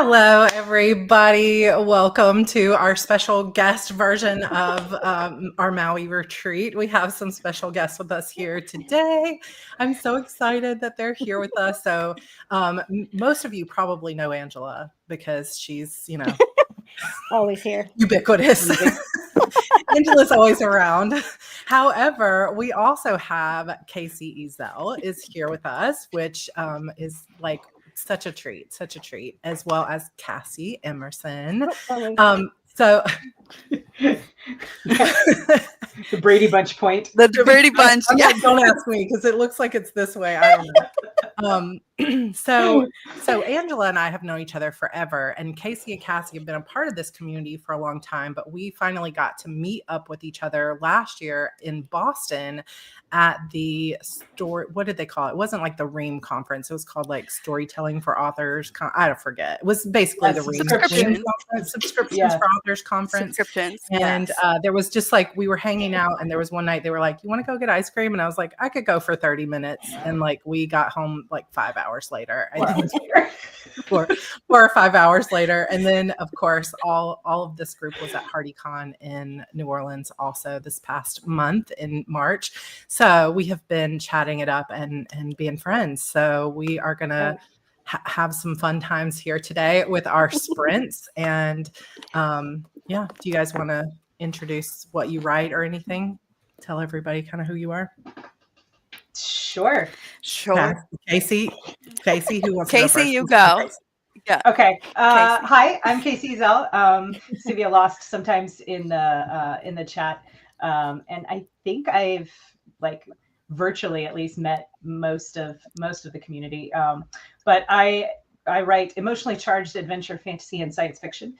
Hello, everybody. Welcome to our special guest version of our Maui retreat. We have some special guests with us here today. I'm so excited that they're here with us. So most of you probably know Angela because she's, always here. Ubiquitous. Angela's always around. However, we also have Casey Ezel is here with us, which is like such a treat, as well as Cassie Emerson. So the Brady Bunch point. The Brady Bunch. Don't ask me because it looks like it's this way. I don't know. So Angela and I have known each other forever, and Casey and Cassie have been a part of this community for a long time, but we finally got to meet up with each other last year in Boston at the what did they call it? It wasn't like the Ream conference. It was called like Storytelling for Authors. I don't forget. It was basically the Ream Subscriptions for Authors conference. And there was just like, we were hanging out, and there was one night they were like, you want to go get ice cream? And I was like, I could go for 30 minutes. And like, we got home like 5 hours later. I think 4 or 5 hours later. And then of course, all of this group was at HardyCon in New Orleans also this past month in March. So we have been chatting it up and being friends. So we are going to have some fun times here today with our sprints. And do you guys want to introduce what you write or anything? Tell everybody kind of who you are. Sure. Casey, who wants Casey, to go first? you go. Yeah. Okay. Hi, I'm Casey Ezel. Sylvia lost sometimes in the chat, and I think I've virtually at least met most of the community. But I write emotionally charged adventure, fantasy, and science fiction,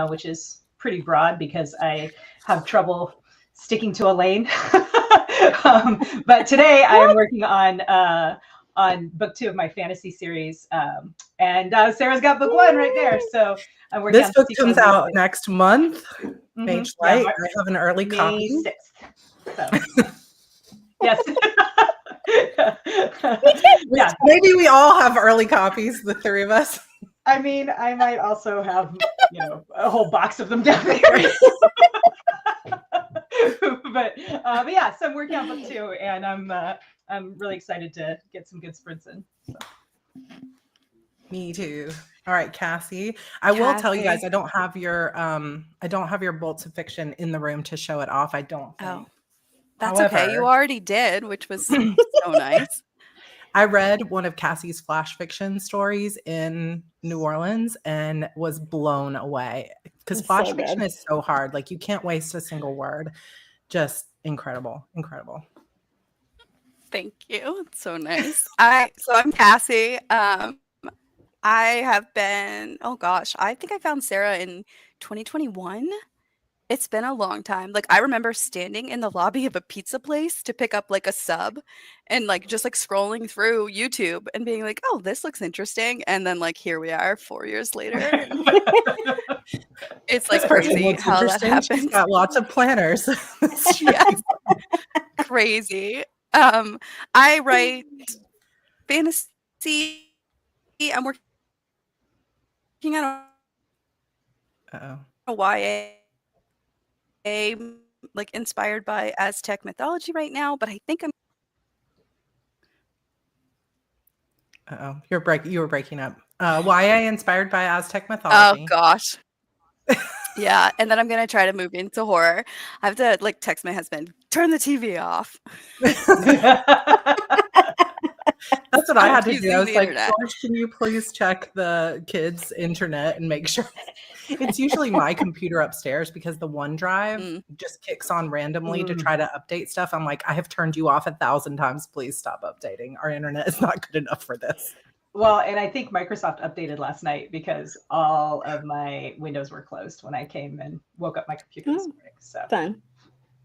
which is pretty broad because I have trouble sticking to a lane. But today I am working on book 2 of my fantasy series, and Sarah's got book 1 right there. So I'm working. This book comes out next month. Mage Light. I have an early copy. May 6th. So. Yes. Yeah. Maybe we all have early copies, the 3 of us. I mean, I might also have, a whole box of them down there. but yeah, so I'm working on book 2, and I'm really excited to get some good sprints in. So. Me too. All right, Cassie. I will tell you guys, I don't have your bolts of fiction in the room to show it off. I don't think. Oh. That's okay. You already did, which was so nice. I read one of Cassie's flash fiction stories in New Orleans and was blown away because flash fiction is so hard. Like, you can't waste a single word. Just incredible. Thank you. It's so nice. I'm Cassie. I have been, I think I found Sarah in 2021. It's been a long time. Like, I remember standing in the lobby of a pizza place to pick up like a sub and just scrolling through YouTube and being like, oh, this looks interesting. And then here we are 4 years later. It's crazy how that happens. She's got lots of planners. Yes. Crazy. I write fantasy. I'm working on a YA. Inspired by Aztec mythology right now, but I think I'm. You were breaking up. YA inspired by Aztec mythology. Oh gosh. Yeah, and then I'm gonna try to move into horror. I have to text my husband, turn the TV off. That's what I had to do. I was like, George, can you please check the kids' internet and make sure? It's usually my computer upstairs because the OneDrive just kicks on randomly to try to update stuff. I'm like, I have turned you off 1,000 times. Please stop updating. Our internet is not good enough for this. Well, and I think Microsoft updated last night because all of my windows were closed when I came and woke up my computer this morning. So fun.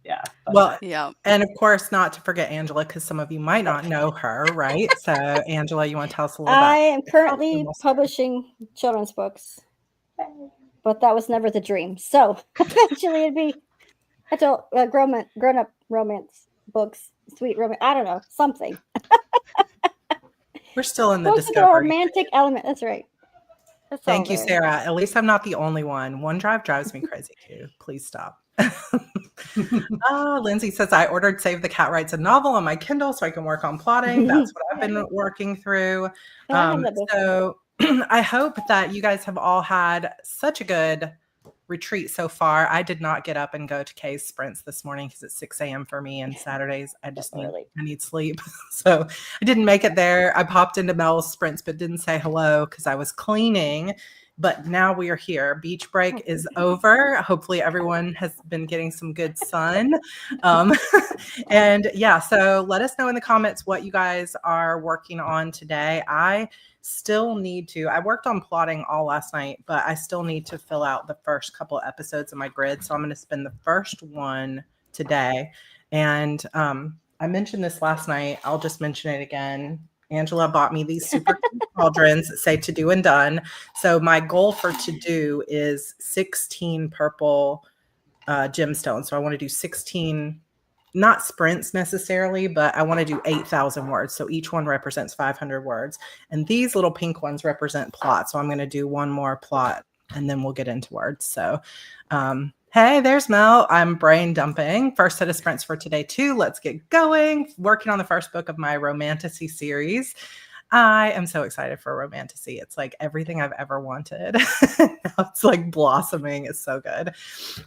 Yeah. Well, yeah. And of course, not to forget Angela, because some of you might not know her, right? So, Angela, you want to tell us a little about? I am currently publishing children's books, but that was never the dream. So eventually it'd be adult, grown-up romance books, sweet romance. I don't know, something. We're still in the discovery. The romantic element. That's right. That's Thank all you, there. Sarah. At least I'm not the only one. OneDrive drives me crazy too. Please stop. Lindsay says, I ordered Save the Cat Writes a Novel on my Kindle so I can work on plotting. That's what I've been working through. Yeah, I have that book. So I hope that you guys have all had such a good retreat so far. I did not get up and go to Kay's sprints this morning because it's 6 a.m. for me, and Saturdays I just need sleep. So I didn't make it there. I popped into Mel's sprints but didn't say hello because I was cleaning. But now we are here. Beach break is over. Hopefully everyone has been getting some good sun. And yeah, so let us know in the comments what you guys are working on today. I still need to, I worked on plotting all last night, but I still need to fill out the first couple episodes of my grid. So I'm going to spend the first one today. And I mentioned this last night. I'll just mention it again. Angela bought me these super cute cauldrons that say to do and done. So my goal for to do is 16 purple gemstones. So I want to do 16, not sprints necessarily, but I want to do 8,000 words. So each one represents 500 words. And these little pink ones represent plots. So I'm going to do one more plot and then we'll get into words. So, hey, there's Mel. I'm brain dumping. First set of sprints for today too. Let's get going. Working on the first book of my Romantasy series. I am so excited for Romantasy. It's like everything I've ever wanted. Now it's like blossoming. It's so good.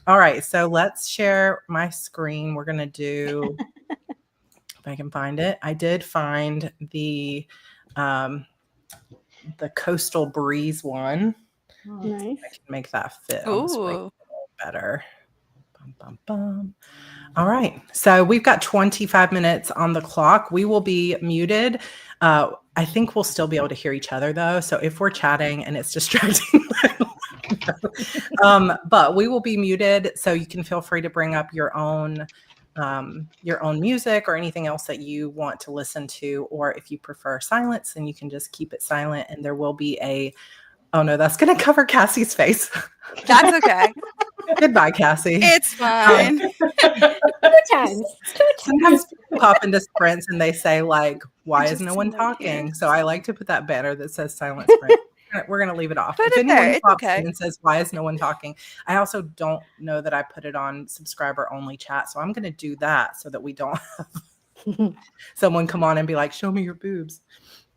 All right, so let's share my screen. We're gonna do, if I can find it. I did find the Coastal Breeze one. Nice. I can make that fit on the screen a little better. Bum, bum, bum. All right, so we've got 25 minutes on the clock. We will be muted. I think we'll still be able to hear each other though. So if we're chatting and it's distracting, but we will be muted. So you can feel free to bring up your own music or anything else that you want to listen to. Or if you prefer silence, then you can just keep it silent. And there will be oh no, that's going to cover Cassie's face. That's okay. Goodbye, Cassie. It's fine. Two times. Sometimes people pop into sprints and they say like, why is no one talking? So I like to put that banner that says silent sprint. We're going to leave it off. Put If it there. anyone It's pops okay. in and says, why is no one talking? I also don't know that I put it on subscriber only chat. So I'm going to do that so that we don't have someone come on and be like, show me your boobs.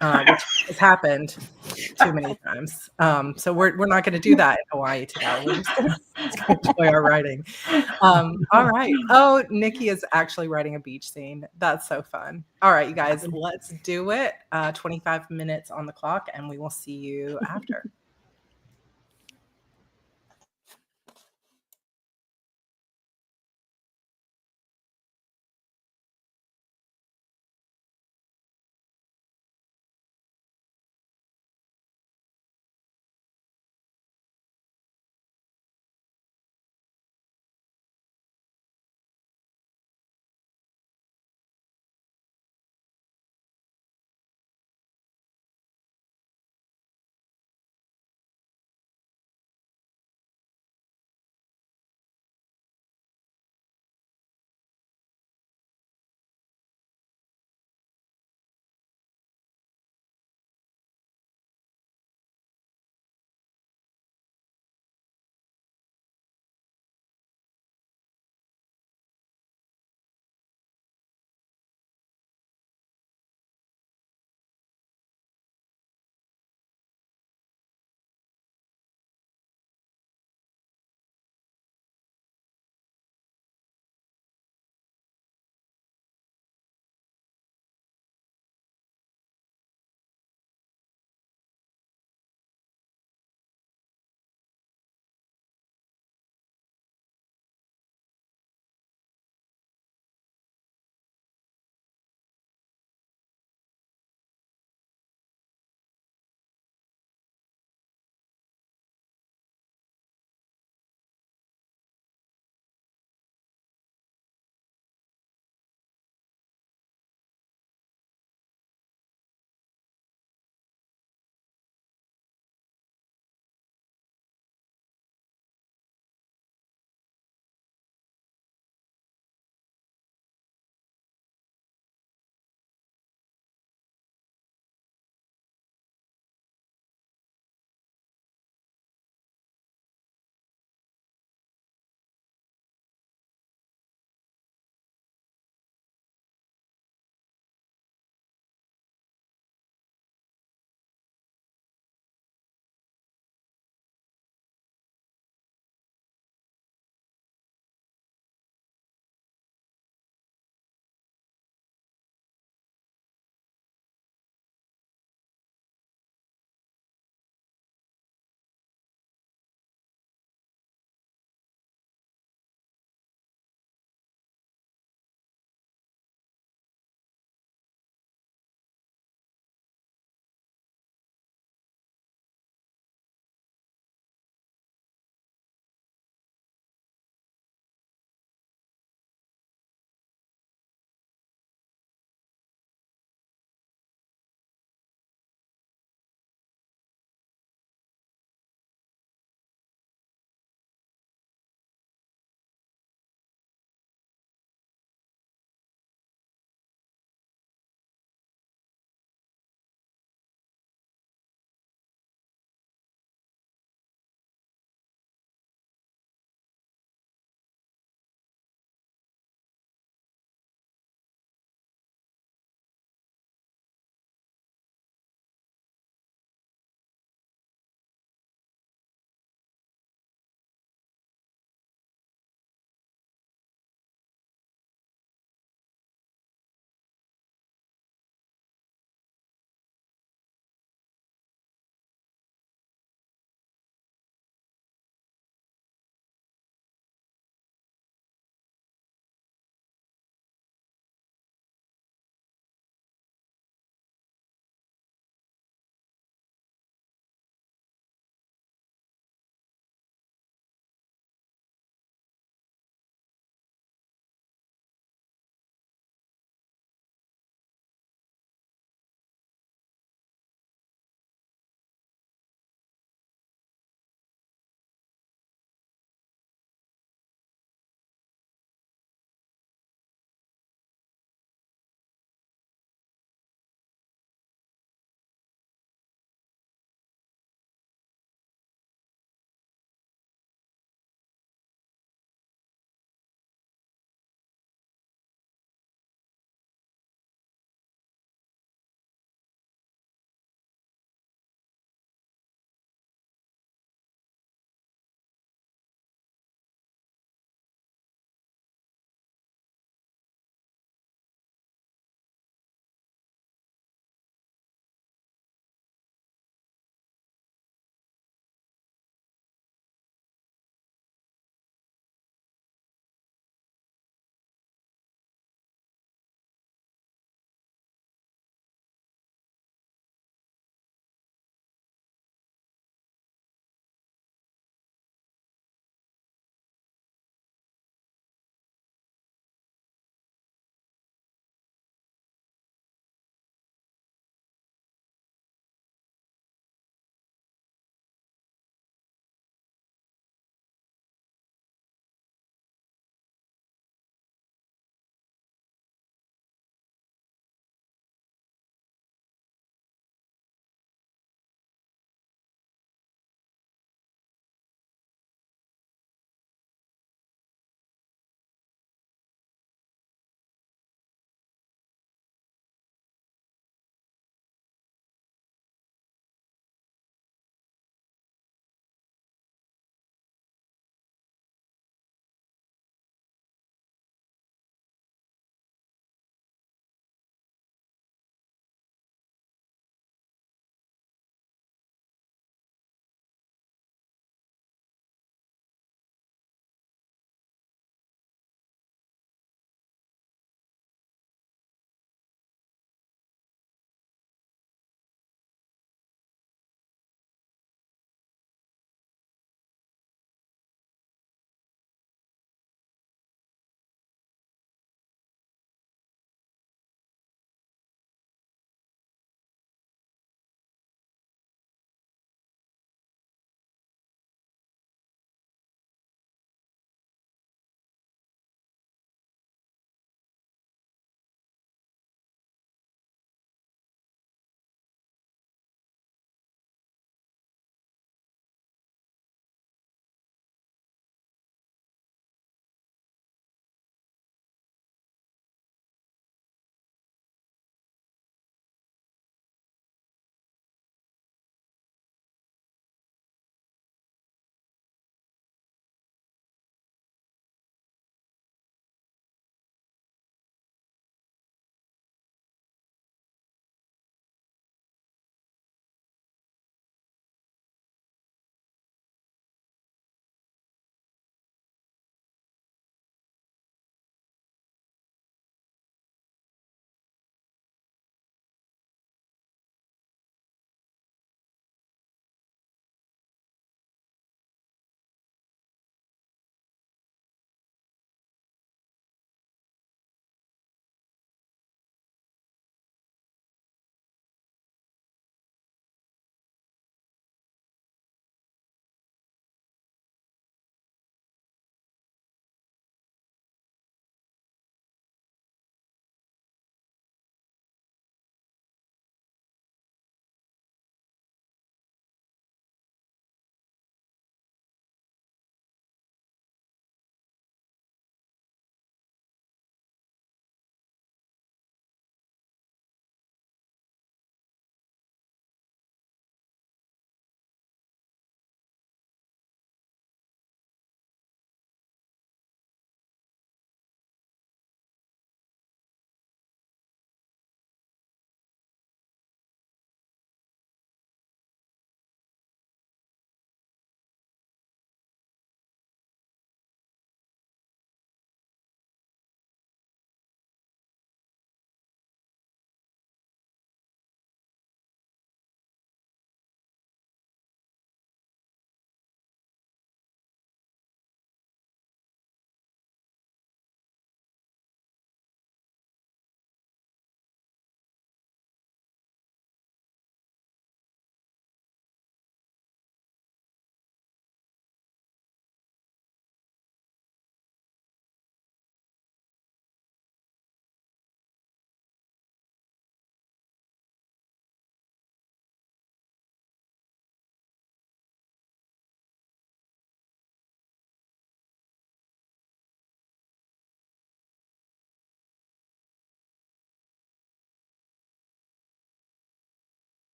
Which has happened too many times. So we're not going to do that in Hawaii today. We're just going to enjoy our writing. All right. Oh, Nikki is actually writing a beach scene. That's so fun. All right, you guys, let's do it. 25 minutes on the clock, and we will see you after.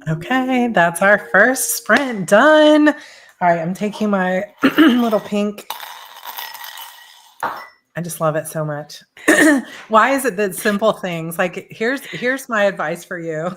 Okay, that's our first sprint done. All right, I'm taking my little pink. I just love it so much. Why is it that simple things like here's my advice for you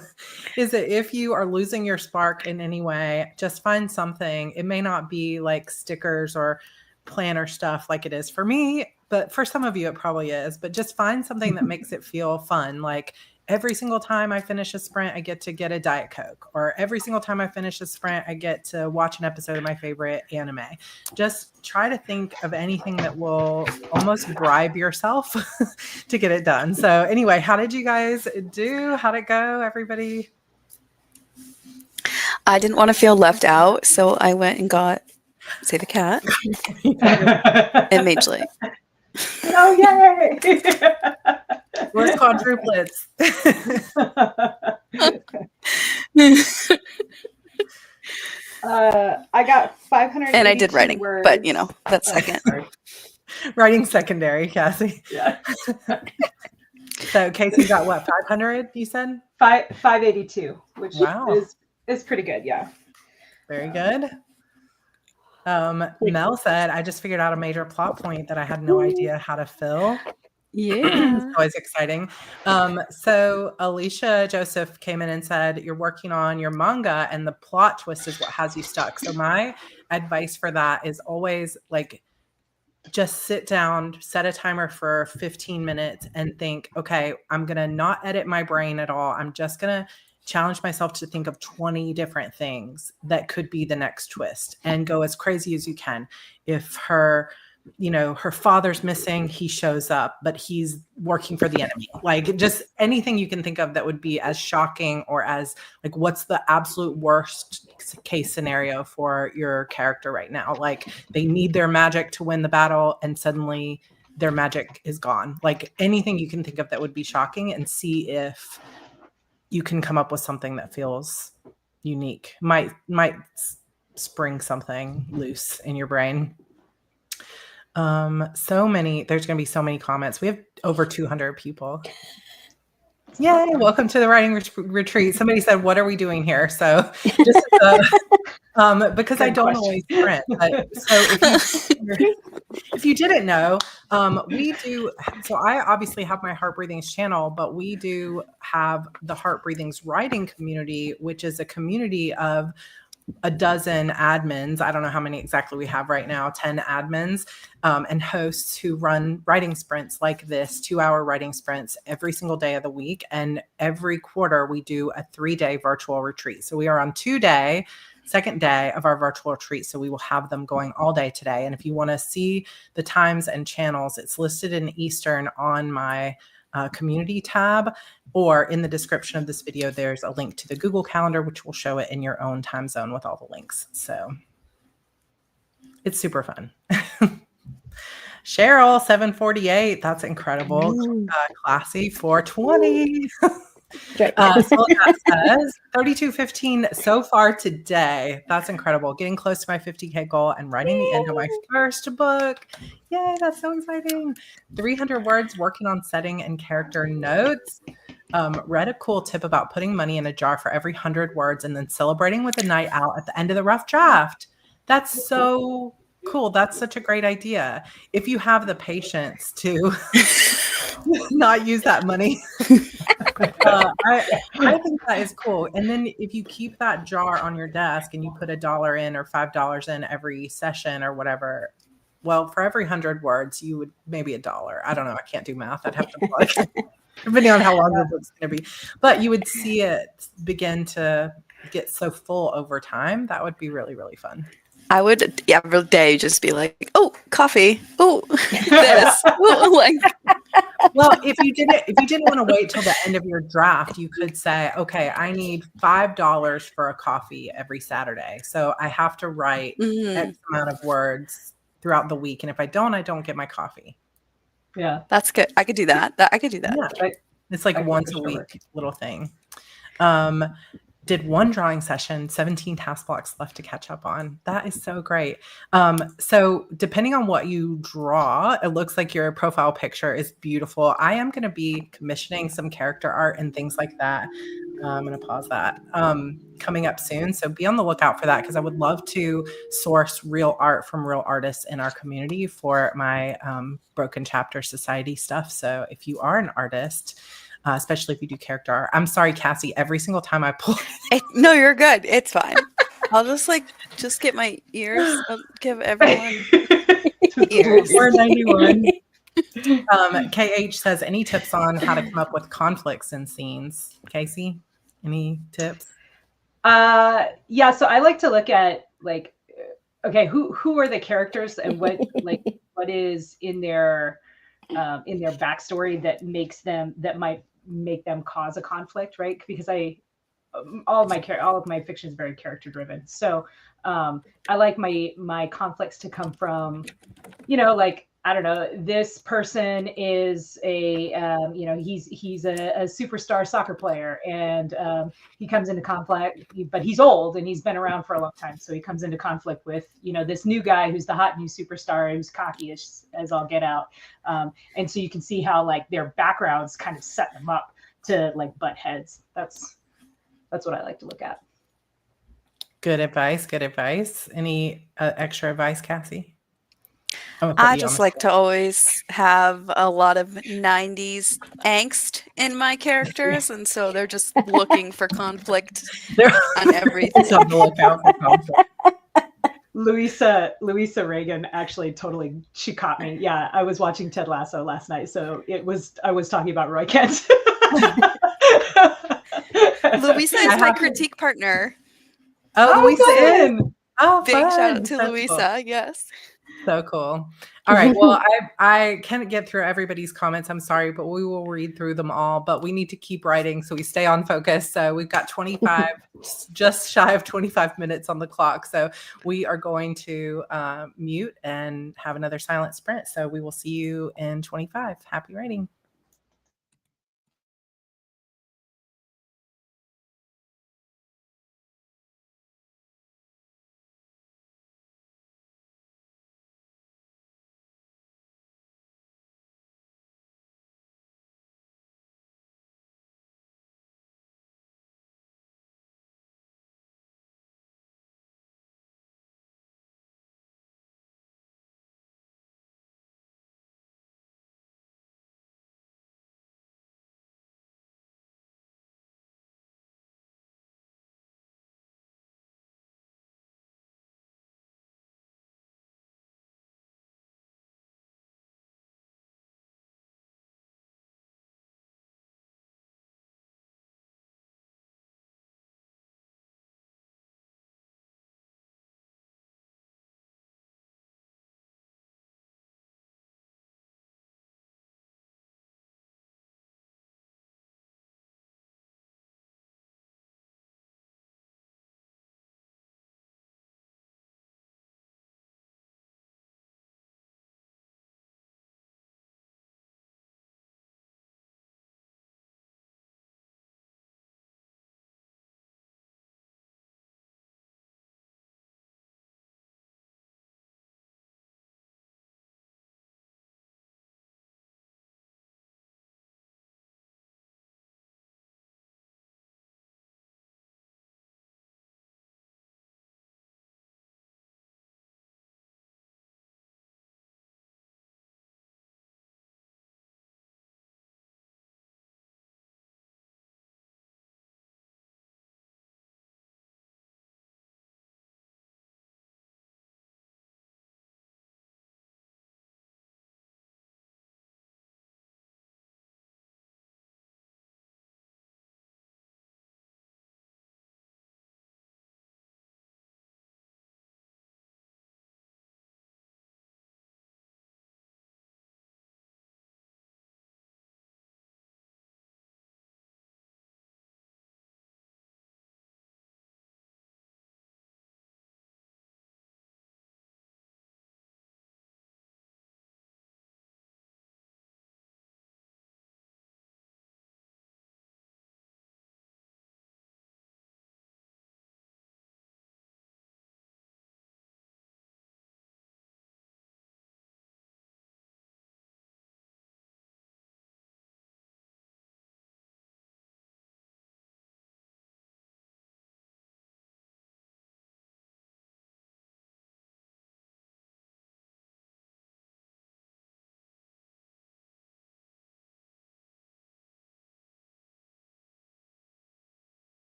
is that if you are losing your spark in any way, just find something. It may not be like stickers or planner stuff like it is for me, but for some of you it probably is, but just find something that makes it feel fun. Like every single time I finish a sprint, I get to get a Diet Coke, or every single time I finish a sprint, I get to watch an episode of my favorite anime. Just try to think of anything that will almost bribe yourself to get it done. So anyway, how did you guys do? How'd it go, everybody? I didn't want to feel left out, so I went and got Save the Cat and Majely. Oh, yay! Where's quadruplets? I got 500. And I did writing, words. but you know, that's second. Writing secondary, Cassie. Yeah. So Casey got what, 500, you said? 582, which wow. is pretty good, yeah. Very good. Mel said, I just figured out a major plot point that I had no idea how to fill. Yeah. It's always exciting. So Alicia Joseph came in and said, you're working on your manga and the plot twist is what has you stuck. So my advice for that is always like, just sit down, set a timer for 15 minutes and think, okay, I'm going to not edit my brain at all. I'm just going to challenge myself to think of 20 different things that could be the next twist and go as crazy as you can. If her father's missing, he shows up, but he's working for the enemy. Like just anything you can think of that would be as shocking or as like, what's the absolute worst case scenario for your character right now? Like they need their magic to win the battle and suddenly their magic is gone. Like anything you can think of that would be shocking, and see if you can come up with something that feels unique. Might spring something loose in your brain. There's going to be so many comments. We have over 200 people. Yay, welcome to the writing retreat. Somebody said, what are we doing here? So just because I don't always print. So if you didn't know, we do. So I obviously have my Heart Breathings channel, but we do have the Heart Breathings writing community, which is a community of a dozen admins. I don't know how many exactly we have right now, 10 admins and hosts who run writing sprints like this, 2-hour writing sprints every single day of the week. And every quarter we do a 3-day virtual retreat. So we are on second day of our virtual retreat. So we will have them going all day today. And if you want to see the times and channels, it's listed in Eastern on my community tab, or in the description of this video, there's a link to the Google Calendar, which will show it in your own time zone with all the links. So it's super fun. Cheryl, 748. That's incredible. Classy 420. So that says 3215 so far today. That's incredible. Getting close to my 50K goal and writing the end of my first book. Yay, that's so exciting. 300 words, working on setting and character notes. Read a cool tip about putting money in a jar for every 100 words and then celebrating with a night out at the end of the rough draft. That's so cool. That's such a great idea. If you have the patience to not use that money. I think that is cool. And then if you keep that jar on your desk and you put $1 in or $5 in every session or whatever, well, for every 100 words, you would maybe $1. I don't know. I can't do math. I'd have to plug, depending on how long the book's going to be. But you would see it begin to get so full over time. That would be really, really fun. I would every day just be like, oh, coffee. Oh, this. Oh, like. Well, if you didn't want to wait till the end of your draft, you could say, okay, I need $5 for a coffee every Saturday. So I have to write X amount of words throughout the week. And if I don't get my coffee. Yeah. That's good. I could do that. I could do that. Yeah, it's like once a week little thing. Did one drawing session, 17 task blocks left to catch up on. That is so great. So depending on what you draw, it looks like your profile picture is beautiful. I am going to be commissioning some character art and things like that I'm going to pause that. Coming up soon. So be on the lookout for that because I would love to source real art from real artists in our community for my Broken Chapter Society stuff. So if you are an artist, especially if you do character art, I'm sorry, Cassie, every single time I pull. No, you're good. It's fine. I'll just get my ears. I'll give everyone ears. 491. KH says, any tips on how to come up with conflicts in scenes? Casey, any tips? Yeah, so I like to look at like, okay, who are the characters and what is in their backstory that might make them cause a conflict, right? Because all of my fiction is very character driven. So I like my conflicts to come from, like, I don't know, this person is a he's a superstar soccer player, and he comes into conflict, but he's old and he's been around for a long time, so he comes into conflict with this new guy who's the hot new superstar who's cocky as all get out, and so you can see how like their backgrounds kind of set them up to like butt heads. That's what I like to look at. Good advice. Any extra advice, Cassie? I just like to always have a lot of 90s angst in my characters, and so they're just looking for conflict on everything. On the lookout for conflict. Louisa Reagan actually she caught me. Yeah, I was watching Ted Lasso last night, so I was talking about Roy Kent. Louisa is my critique partner. Oh, Louisa is. Oh, big fun. shout out to That's Louisa. cool. Yes. So cool. All right. Well, I can't get through everybody's comments. I'm sorry, but we will read through them all. But we need to keep writing so we stay on focus. So we've got 25, just shy of 25 minutes on the clock. So we are going to mute and have another silent sprint. So we will see you in 25. Happy writing.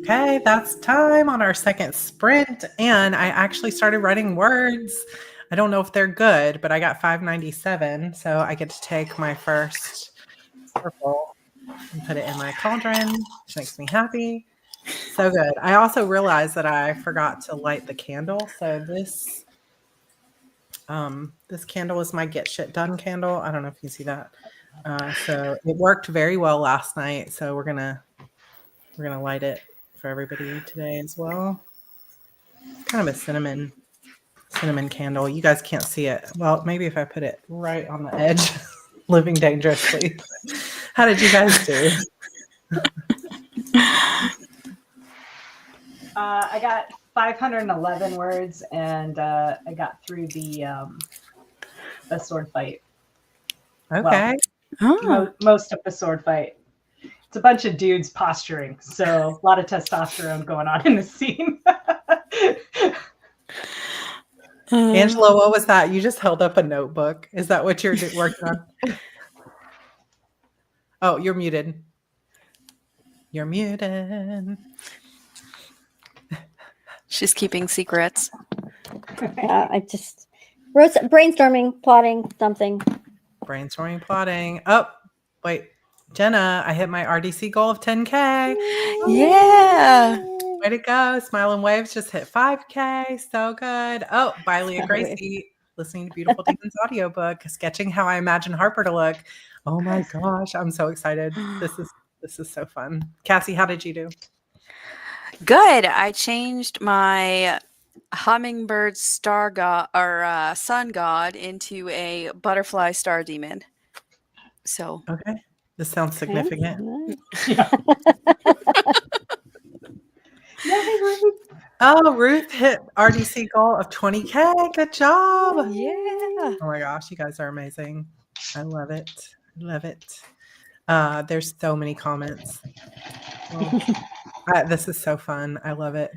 Okay, that's time on our second sprint. And I actually started writing words. I don't know if they're good, but I got 597. So I get to take my first purple and put it in my cauldron, which makes me happy. So good. I also realized that I forgot to light the candle. So this candle is my Get Shit Done candle. I don't know if you see that. So it worked very well last night. So we're gonna light it for everybody today as well. It's kind of a cinnamon candle. You guys can't see it. Well, maybe if I put it right on the edge, living dangerously. How did you guys do? I got 511 words, and I got through the sword fight. Okay. Well, most of the sword fight. It's a bunch of dudes posturing, so a lot of testosterone going on in the scene. Angela, what was that? You just held up a notebook. Is that what you're working on? Oh, you're muted. You're muted. She's keeping secrets. I just wrote brainstorming, plotting something. Brainstorming, plotting. Oh, wait. Jenna, I hit my RDC goal of 10K. Yeah. Way to go. Smile and Waves just hit 5K. So good. Oh, by Leah Gracie, listening to Beautiful Demons audiobook, sketching how I imagine Harper to look. Oh my gosh. I'm so excited. This is so fun. Cassie, how did you do? Good. I changed my hummingbird star god or sun god into a butterfly star demon. So okay, this sounds significant. Yeah. Oh, Ruth hit RDC goal of 20K. Good job. yeah. Oh my gosh, you guys are amazing. I love it. I love it. There's so many comments. This is so fun. I love it.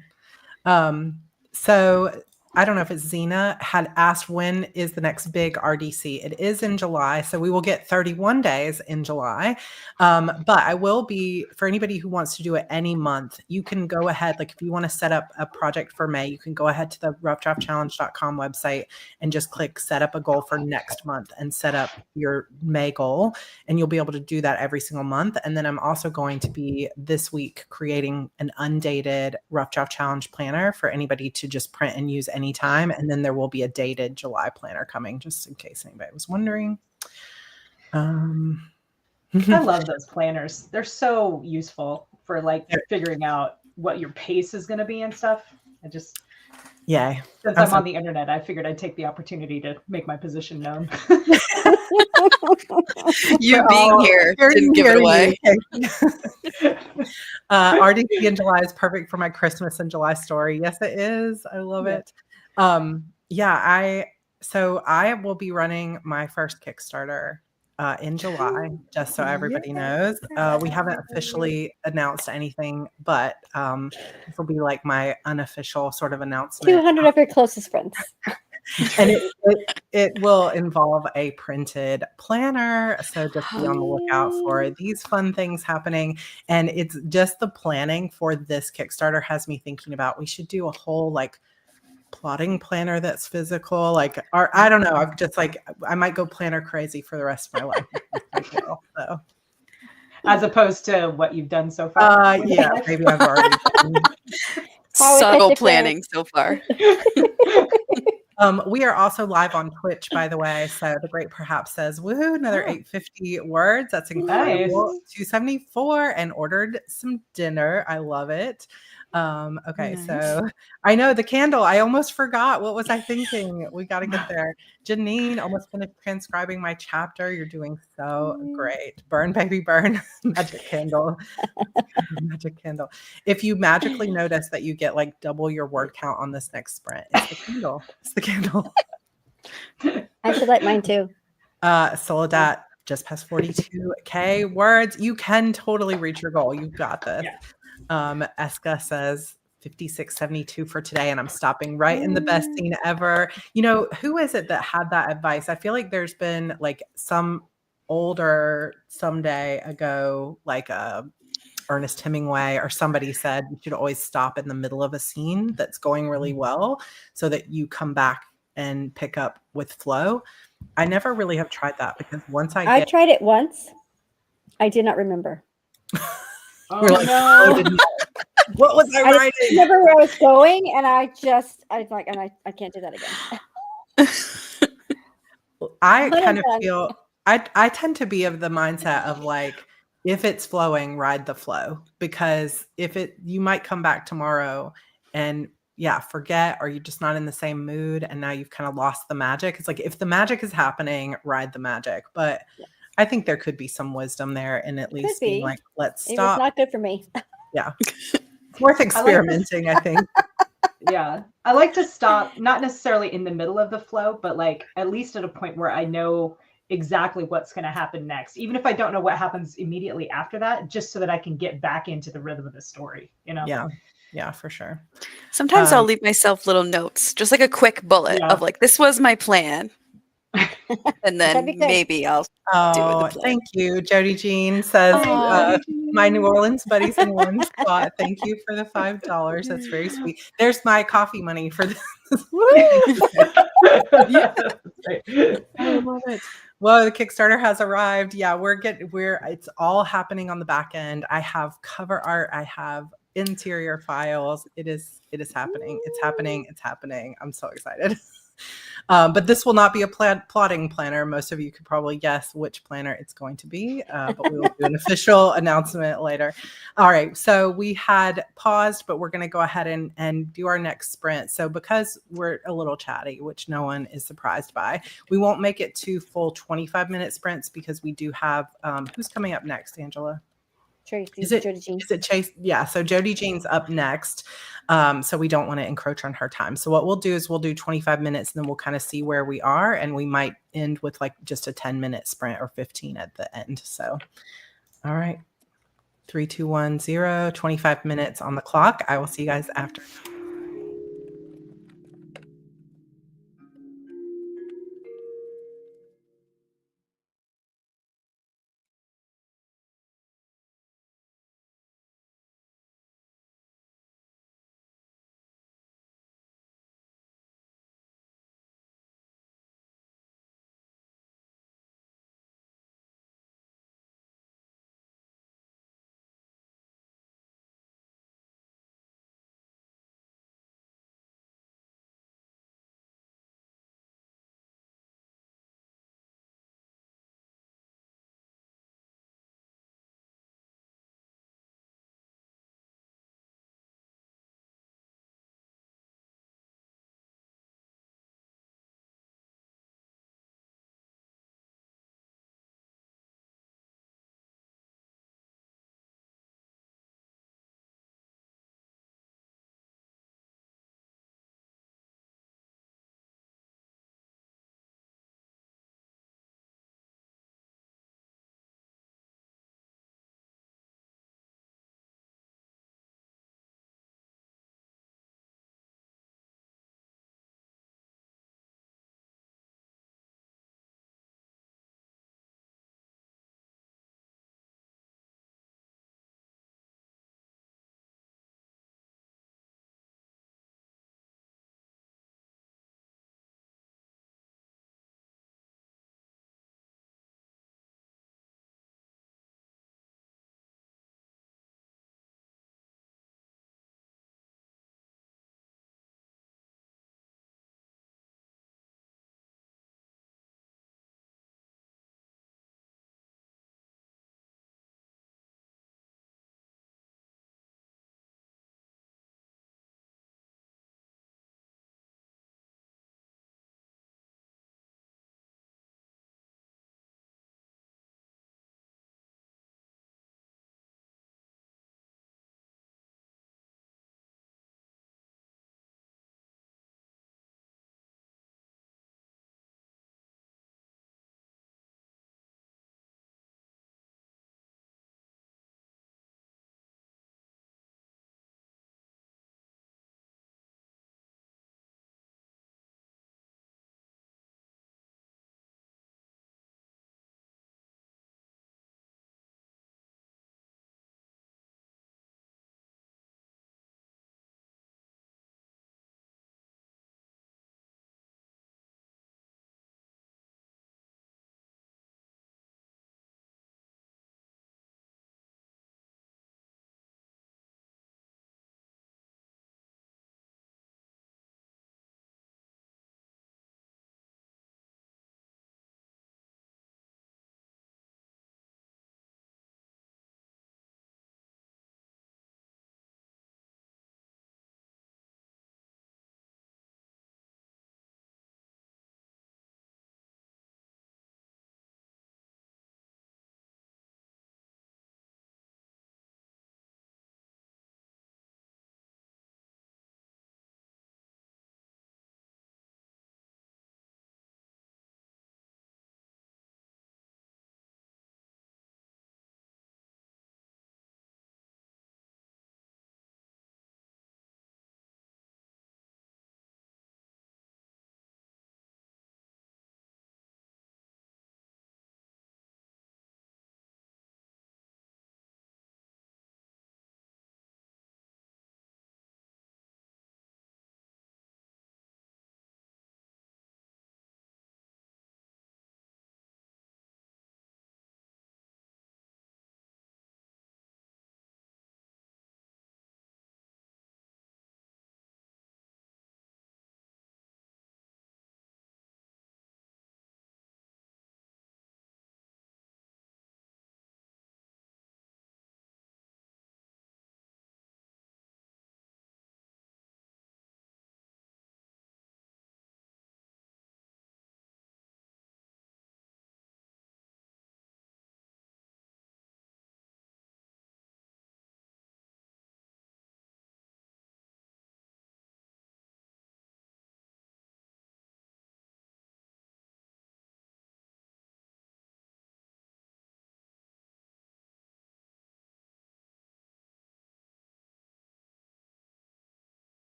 So I don't know if it's Zena had asked when is the next big RDC. It is in July, so we will get 31 days in July. But I will be, for anybody who wants to do it any month, you can go ahead, like if you want to set up a project for May, you can go ahead to the roughdraftchallenge.com website and just click set up a goal for next month and set up your May goal. And you'll be able to do that every single month. And then I'm also going to be this week creating an undated Rough Draft Challenge planner for anybody to just print and use anytime. And then there will be a dated July planner coming, just in case anybody was wondering. I love those planners. They're so useful for like figuring out what your pace is going to be and stuff. Yay. Since I'm on the internet, I figured I'd take the opportunity to make my position known. You being here didn't give it away. RDC in July is perfect for my Christmas in July story. Yes, it is. I love it. So I will be running my first Kickstarter in July, just so everybody knows. We haven't officially announced anything, but this will be like my unofficial sort of announcement. 200 of your closest friends. And it will involve a printed planner. So just be on the lookout for these fun things happening. And it's just the planning for this Kickstarter has me thinking about we should do a whole like plotting planner that's physical, like, or I don't know. I'm just like, I might go planner crazy for the rest of my life. So. As opposed to what you've done so far. Yeah, maybe I've already done. Subtle planning so far. We are also live on Twitch, by the way. So the Great Perhaps says, woohoo, another 850 words. That's incredible. Nice. 274 and ordered some dinner. I love it. Okay, nice. So I know the candle. I almost forgot. What was I thinking? We got to get there. Janine, almost finished transcribing my chapter. You're doing so great. Burn, baby, burn. Magic candle. Magic candle. If you magically notice that you get like double your word count on this next sprint, it's the candle. It's the candle. I should like mine too. Soledad just past 42K words. You can totally reach your goal. You've got this. Yeah. Eska says 5672 for today, and I'm stopping right in the best scene ever. You know, who is it that had that advice? I feel like there's been like some older someday ago, like Ernest Hemingway or somebody said you should always stop in the middle of a scene that's going really well so that you come back and pick up with flow. I never really have tried that because once I tried it once. I did not remember. Oh you're like, no. what was I I writing? remember where I was going, and I was like, and I can't do that again. I But kind of I'm done. feel I tend to be of the mindset of like, if it's flowing, ride the flow, because you might come back tomorrow and forget, or you're just not in the same mood and now you've kind of lost the magic. It's like, if the magic is happening, ride the magic. But I think there could be some wisdom there in at least being like, let's It was stop. not good for me. Yeah. It's worth experimenting, I think. Yeah. I like to stop, not necessarily in the middle of the flow, but like at least at a point where I know exactly what's going to happen next, even if I don't know what happens immediately after that, just so that I can get back into the rhythm of the story, you know? Yeah, for sure. Sometimes I'll leave myself little notes, just like a quick bullet of like, this was my plan. And then maybe I'll do the plan. Thank you. Jody Jean says, my New Orleans buddies in one spot. Thank you for the $5. That's very sweet. There's my coffee money for this. Yeah. I love it. Well, the Kickstarter has arrived. Yeah, it's all happening on the back end. I have cover art. I have interior files. It is happening. It's happening. It's happening. I'm so excited. But this will not be a plotting planner. Most of you could probably guess which planner it's going to be, but we will do an official announcement later. All right, so we had paused, but we're going to go ahead and do our next sprint. So because we're a little chatty, which no one is surprised by, we won't make it 2 full 25-minute sprints because we do have, who's coming up next, Angela? Jody Jean. Is it Chase? Yeah. So Jody Jean's up next. So we don't want to encroach on her time. So what we'll do is we'll do 25 minutes and then we'll kind of see where we are. And we might end with like just a 10-minute sprint or 15 at the end. So, all right. 3, 2, 1, 0, 25 minutes on the clock. I will see you guys after.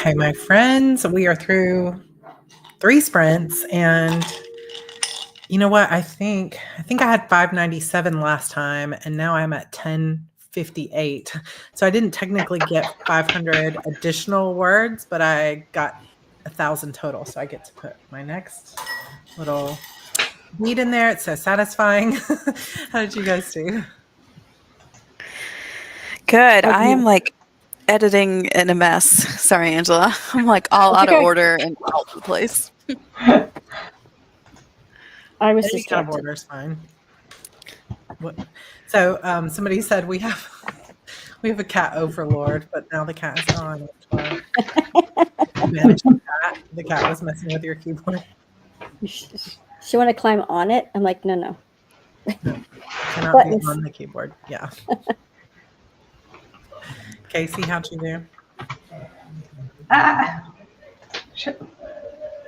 Okay, my friends, we are through 3 sprints, and you know what? I think I had 597 last time, and now I'm at 1058. So I didn't technically get 500 additional words, but I got 1,000 total. So I get to put my next little beat in there. It's so satisfying. How did you guys do? Good. I am like editing in a mess. Sorry, Angela. I'm like all out of order and all over the place. I was Any just kind of order is fine. So somebody said we have a cat overlord, but now the cat is gone. The cat was messing with your keyboard. She want to climb on it? I'm like, no. Cannot be on the keyboard. Yeah. Casey, how'd you do?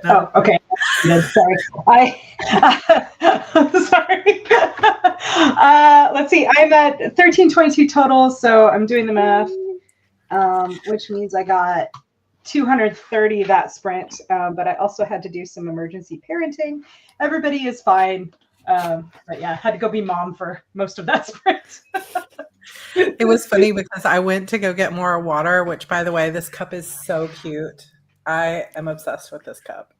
Oh, okay. Sorry. Sorry. Let's see. I'm at 1322 total, so I'm doing the math, which means I got 230 that sprint, but I also had to do some emergency parenting. Everybody is fine, but yeah, had to go be mom for most of that sprint. It was funny because I went to go get more water, which, by the way, this cup is so cute. I am obsessed with this cup.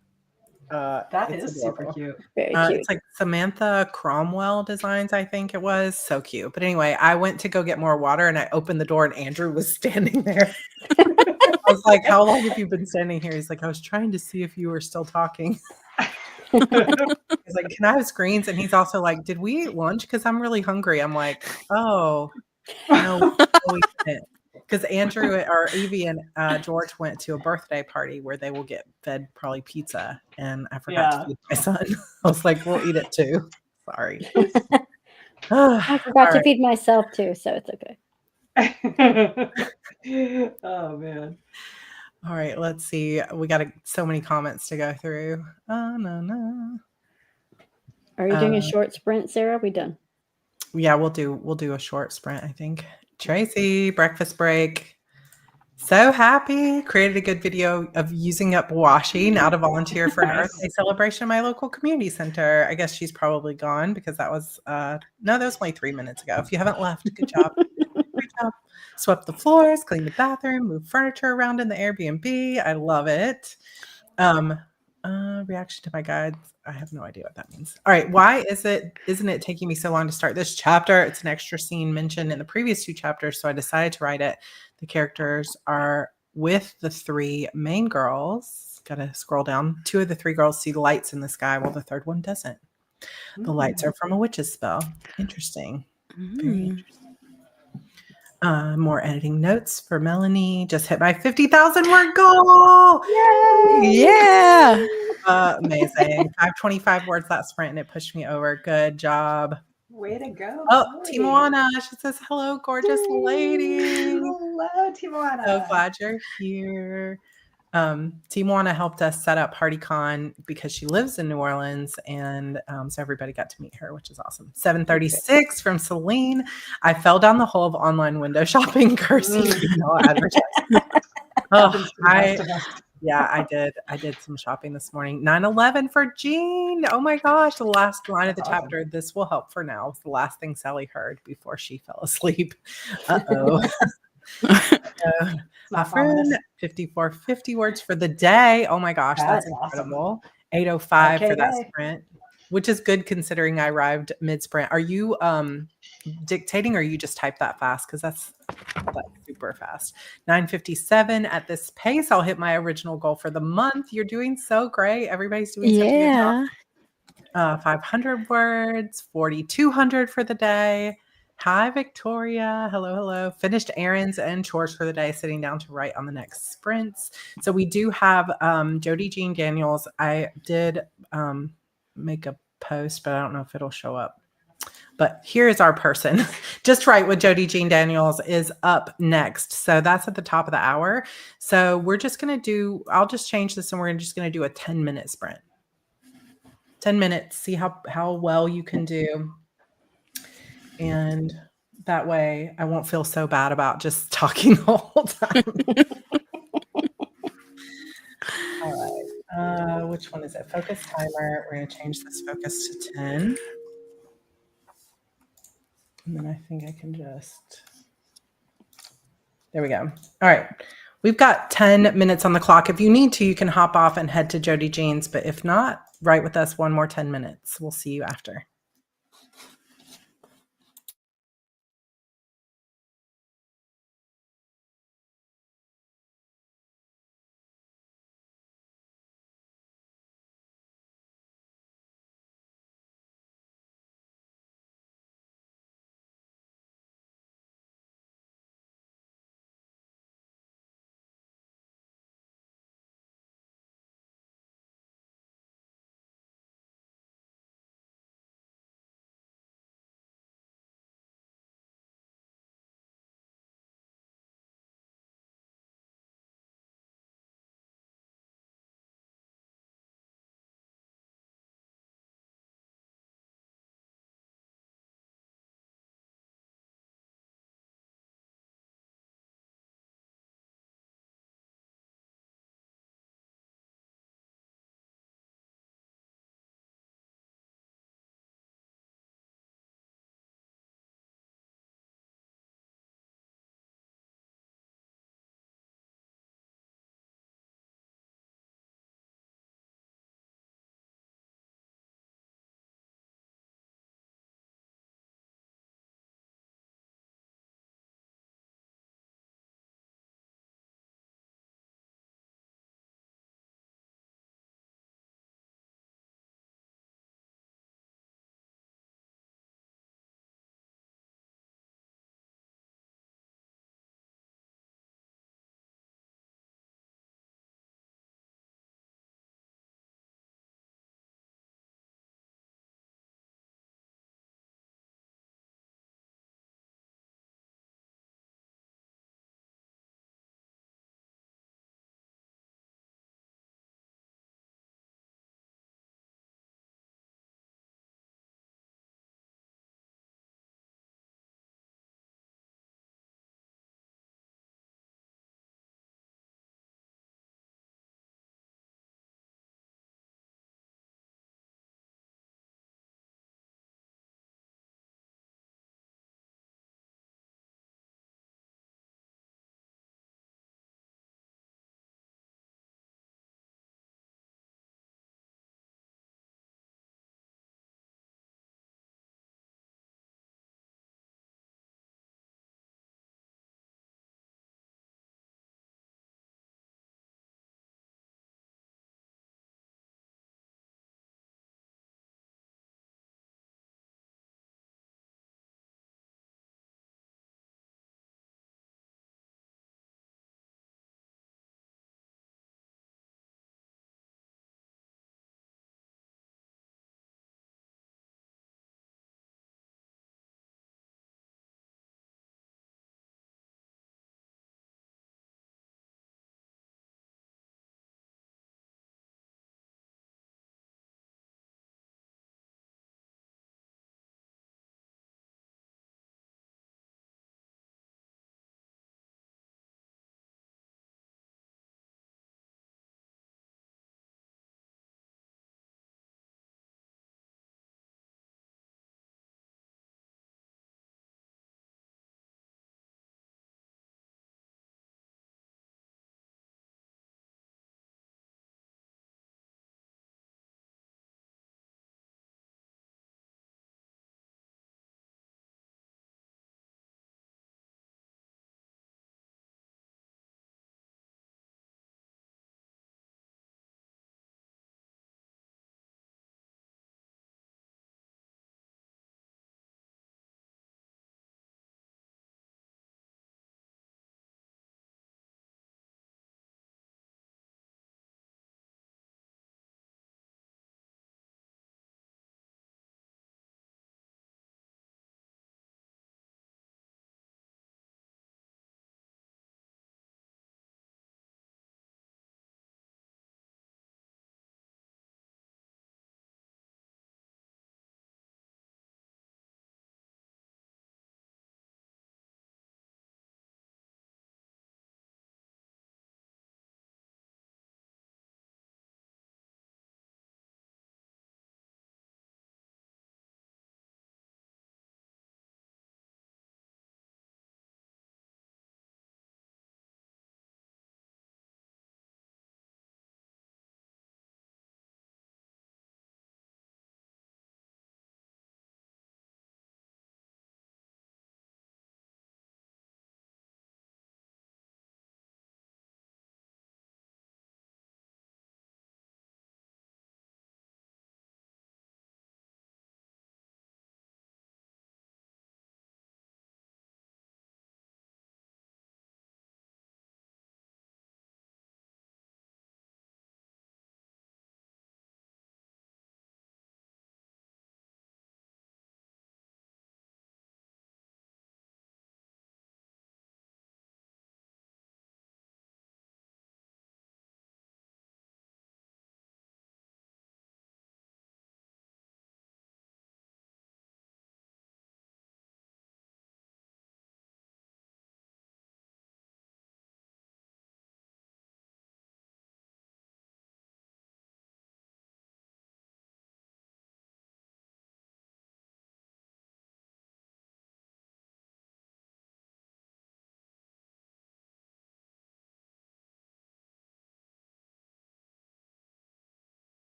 That is super cute. Very cute. It's like Samantha Cromwell Designs, I think it was. So cute. But anyway, I went to go get more water, and I opened the door, and Andrew was standing there. I was like, how long have you been standing here? He's like, I was trying to see if you were still talking. He's like, can I have screens? And he's also like, did we eat lunch? Because I'm really hungry. I'm like, oh, no, we didn't. Because Andrew or Evie and George went to a birthday party where they will get fed probably pizza. And I forgot to feed my son. I was like, we'll eat it too. Sorry. I forgot to feed myself too, so it's okay. Oh, man. All right, let's see. We got so many comments to go through. Oh, no. Are you doing a short sprint, Sarah? Are we done? Yeah, we'll do a short sprint, I think. Tracy, breakfast break. So happy. Created a good video of using up washi now to volunteer for an Earth Day celebration at my local community center. I guess she's probably gone because that was no, that was only 3 minutes ago. If you haven't left, good job. Great job. Swept the floors, cleaned the bathroom, moved furniture around in the Airbnb. I love it. Reaction to my guides. I have no idea what that means. All right. Why isn't it taking me so long to start this chapter? It's an extra scene mentioned in the previous 2 chapters, so I decided to write it. The characters are with the 3 main girls. Gotta scroll down. 2 of the 3 girls see lights in the sky while the 3rd one doesn't. The lights are from a witch's spell. Interesting. Very interesting. More editing notes for Melanie. Just hit my 50,000 word goal. Yay! Yeah. Amazing. 525 words that sprint, and it pushed me over. Good job. Way to go. Oh, Timoana. She says, hello, gorgeous lady. Hello, Timoana. So glad you're here. Timoana helped us set up PartyCon because she lives in New Orleans, and so everybody got to meet her, which is awesome. 736 from Celine. I fell down the hole of online window shopping, cursing email advertising. I did some shopping this morning. 9/11 for Jean. Oh my gosh, the last line of the chapter. This will help for now. It's the last thing Sally heard before she fell asleep. Uh-oh. My friend, 5450 words for the day. Oh my gosh, that's incredible. Awesome. 805 for that sprint, which is good considering I arrived mid-sprint. Are you dictating, or you just type that fast? Because that's super fast. 957 at this pace. I'll hit my original goal for the month. You're doing so great. Everybody's doing such a good job. 500 words, 4,200 for the day. Hi, Victoria. Hello. Finished errands and chores for the day, sitting down to write on the next sprints. So we do have Jody Jean Daniels. I did make a post, but I don't know if it'll show up. But here's our person. Just Right with Jody Jean Daniels is up next. So that's at the top of the hour. So we're just going to I'll just change this, and we're just going to do a 10-minute sprint. 10 minutes, see how well you can do. And that way I won't feel so bad about just talking the whole time. which one is it? Focus timer. We're going to change this focus to 10. And then I think I can just, there we go. All right. We've got 10 minutes on the clock. If you need to, you can hop off and head to Jody Jean's, but if not, write with us one more 10 minutes. We'll see you after.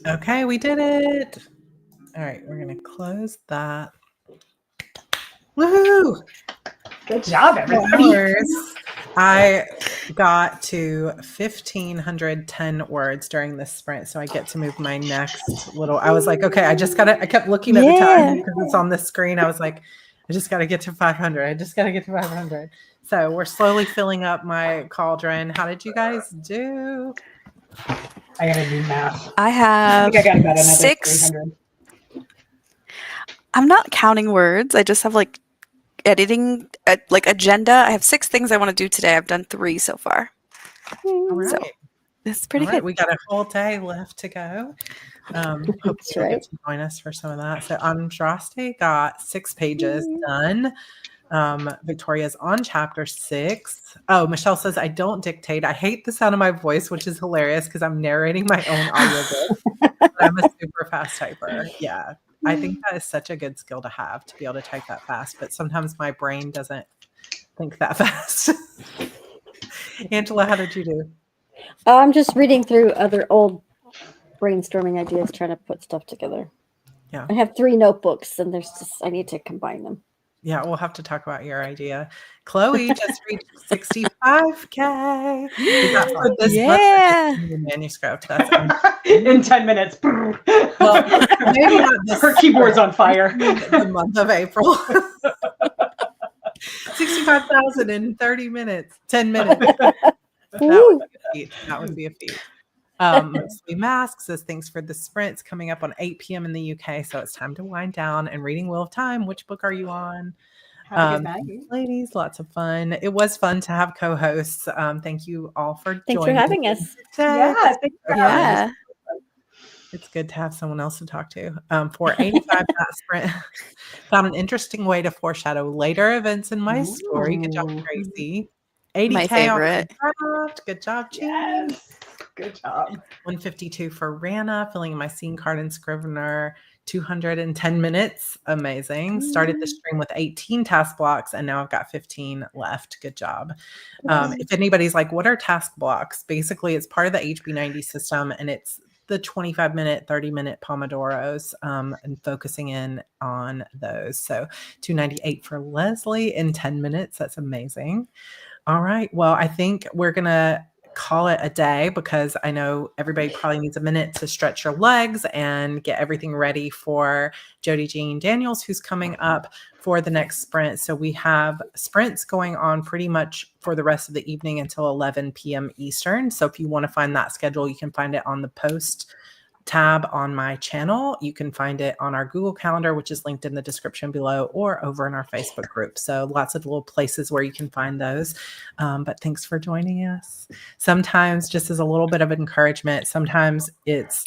Okay, we did it. All right, we're going to close that. Woohoo! Good job, everybody. I got to 1,510 words during this sprint, so I get to move my next little. I was like, okay, I kept looking at the time because it's on the screen. I was like, I just got to get to 500. I just got to get to 500. So we're slowly filling up my cauldron. How did you guys do? I got to do math. I think I got about another 6. 300. I'm not counting words. I just have like editing, like agenda. I have 6 things I want to do today. I've done 3 so far. All right. So it's pretty good. We got a whole day left to go. Hopefully you'll get to join us for some of that. So Andraste got 6 pages done. Victoria's on chapter 6. Oh, Michelle says, I don't dictate. I hate the sound of my voice, which is hilarious because I'm narrating my own audiobook. But I'm a super fast typer. Yeah. I think that is such a good skill to have, to be able to type that fast, but sometimes my brain doesn't think that fast. Angela, how did you do? I'm just reading through other old brainstorming ideas, trying to put stuff together. Yeah. I have 3 notebooks, and I need to combine them. Yeah, we'll have to talk about your idea. Chloe just reached 65K. Is that for this book or just in the manuscript? That's in 10 minutes. Well, maybe not this. Her keyboard's on fire. The month of April. 65,000 in 30 minutes, 10 minutes. That would be a feat. Mostly Mask says thanks for the sprints coming up on 8 p.m. in the UK. So it's time to wind down and reading Wheel of Time. Which book are you on? Have a good night. Ladies, lots of fun. It was fun to have co-hosts. Thank you all for joining. Thanks for having us. Yeah, thanks for having us. It's good to have someone else to talk to. 485 that sprint found an interesting way to foreshadow later events in my story. Good job, Tracy. 80K my favorite. Good job, Jean. Yes. Good job. 152 for Rana, filling in my scene card and Scrivener. 210 minutes. Amazing. Started the stream with 18 task blocks and now I've got 15 left. Good job. If anybody's like, what are task blocks? Basically, it's part of the HB90 system and it's the 25-minute, 30-minute Pomodoros and focusing in on those. So 298 for Leslie in 10 minutes. That's amazing. All right. Well, I think we're going to call it a day because I know everybody probably needs a minute to stretch your legs and get everything ready for Jody Jean Daniels, who's coming up for the next sprint. So we have sprints going on pretty much for the rest of the evening until 11 p.m. Eastern. So if you want to find that schedule, you can find it on the post tab on my channel. You can find it on our Google Calendar, which is linked in the description below, or over in our Facebook group. So lots of little places where you can find those. But thanks for joining us. Sometimes, just as a little bit of encouragement, sometimes it's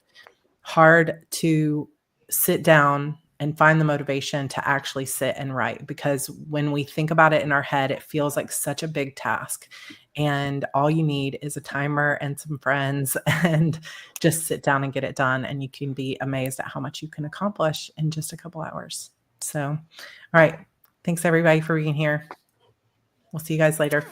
hard to sit down and find the motivation to actually sit and write, because when we think about it in our head, it feels like such a big task. And all you need is a timer and some friends and just sit down and get it done. And you can be amazed at how much you can accomplish in just a couple hours. So, all right. Thanks everybody for being here. We'll see you guys later.